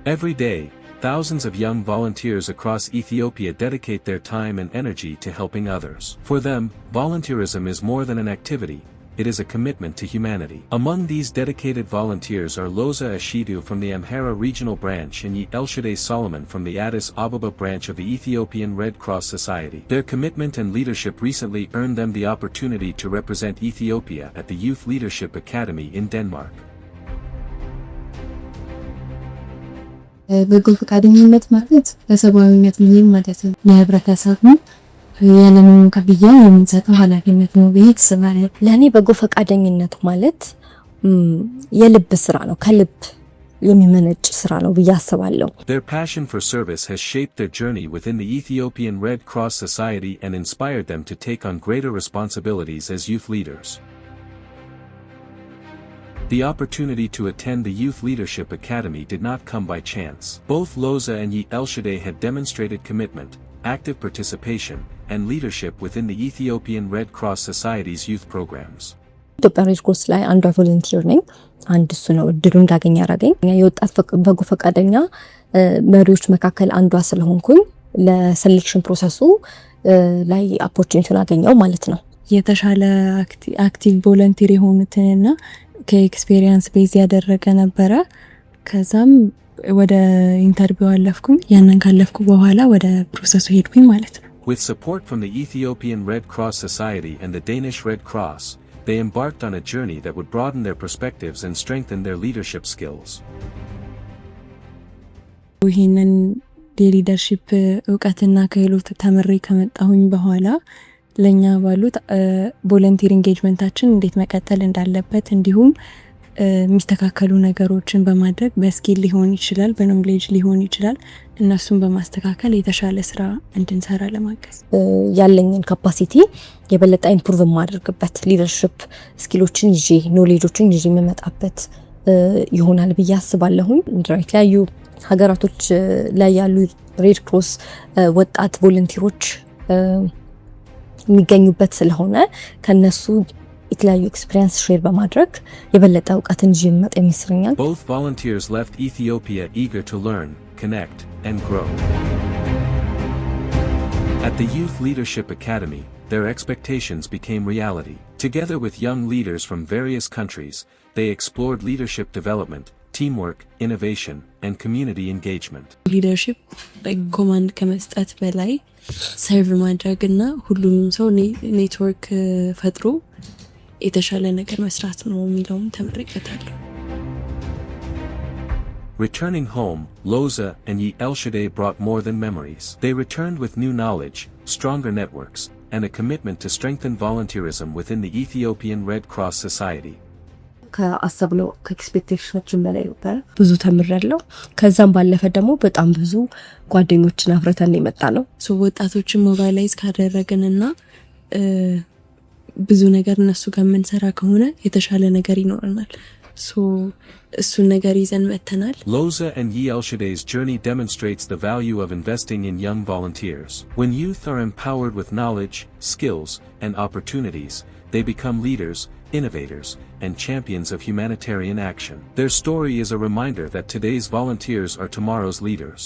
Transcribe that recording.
Every day, thousands of young volunteers across Ethiopia dedicate their time and energy to helping others. For them, volunteerism is more than an activity, it is a commitment to humanity. Among these dedicated volunteers are Loza Ashidu from the Amhara Regional Branch and Yi Elshadeh Solomon from the Addis Ababa branch of the Ethiopian Red Cross Society. Their commitment and leadership recently earned them the opportunity to represent Ethiopia at the Youth Leadership Academy in Denmark. በጎ ፈቃደኝነት ማለት ለሰብአዊነት ምን ማለት ነው? ለህብረተሰቡ ያለምንም ክፍያ የምንሰጠው ኃላፊነት ነው ብዬ አስባለሁ። ለኔ በጎ ፈቃደኝነት ማለት የልብ ስራ ነው፣ ከልብ የሚመነጭ ስራ ነው ብዬ አስባለሁ። Their passion for service has shaped their journey within the Ethiopian Red Cross Society and inspired them to take on greater responsibilities as youth leaders. The opportunity to attend the Youth Leadership Academy did not come by chance. Both Loza and Yi Elshadeh had demonstrated commitment, active participation, and leadership within the Ethiopian Red Cross Society's youth programs. ኢትዮጵያ ሬድ ክሮስ ላይ አንዷ ቮለንቲር ነኝ። አንድ እሱ ነው እድሉን እንዳገኝ ያደረገኝ። የወጣት በጎ ፈቃደኛ መሪዎች መካከል አንዷ ስለሆንኩኝ ለሴሌክሽን ፕሮሰሱ ላይ ኦፖርቹኒቲውን አገኘው ማለት ነው። የተሻለ አክቲቭ ቮለንቲር የሆኑትንና ከኤክስፒሪየንስ ቤዝ ያደረገ ነበረ። ከዛም ወደ ኢንተርቪው አለፍኩኝ። ያንን ካለፍኩ በኋላ ወደ ፕሮሰሱ ሄድኩኝ ማለት ነው። With support from the Ethiopian Red Cross Society and the Danish Red Cross, they embarked on a journey that would broaden their perspectives and strengthen their leadership skills. ይሄንን የሊደርሺፕ ዕውቀትና ክህሎት ተመሬ ከመጣሁኝ በኋላ ለኛ ባሉት ቮለንቲር ኢንጌጅመንታችን እንዴት መቀጠል እንዳለበት እንዲሁም የሚስተካከሉ ነገሮችን በማድረግ በስኪል ሊሆን ይችላል፣ በኖሌጅ ሊሆን ይችላል፣ እነሱን በማስተካከል የተሻለ ስራ እንድንሰራ ለማገዝ ያለኝን ካፓሲቲ የበለጠ ኢምፕሩቭ ማድረግበት ሊደርሺፕ ስኪሎችን ይዤ ኖሌጆችን ይዤ መመጣበት ይሆናል ብዬ አስባለሁኝ። የተለያዩ ሀገራቶች ላይ ያሉ ሬድ ክሮስ ወጣት ቮለንቲሮች የሚገኙበት ስለሆነ ከነሱ የተለያዩ ኤክስፒሪየንስ ሼር በማድረግ የበለጠ ዕውቀትን ይዤ መጣ ይመስለኛል። Both volunteers left Ethiopia eager to learn, connect, and grow. At the Youth Leadership Academy, their expectations became reality. Together with young leaders from various countries, they explored leadership development, teamwork, innovation, and community engagement. ሊደርሺፕ ኮማንድ ከመስጠት በላይ ሰርቭ ማድረግና ሁሉንም ሰው ኔትወርክ ፈጥሮ የተሻለ ነገር መስራት ነው የሚለውን ተምሬበታለሁ። Returning home, Loza and Yi Elshadeh brought more than memories. They returned with new knowledge, stronger networks, and a commitment to strengthen volunteerism within the Ethiopian Red Cross Society. ከአሰብነው ከኤክስፔክቴሽናችን በላይ ነበር። ብዙ ተምሬያለሁ። ከዛም ባለፈ ደግሞ በጣም ብዙ ጓደኞችን አፍርተን የመጣ ነው። ወጣቶችን ሞባይላይዝ ካደረግንና ብዙ ነገር እነሱ ጋር የምንሰራ ከሆነ የተሻለ ነገር ይኖረናል። እሱን ነገር ይዘን መተናል። Loza and Yi Elshadeh's journey demonstrates the value of investing in young volunteers. When youth are empowered with knowledge, skills, and opportunities, they become leaders, innovators, and champions of humanitarian action. Their story is a reminder that today's volunteers are tomorrow's leaders.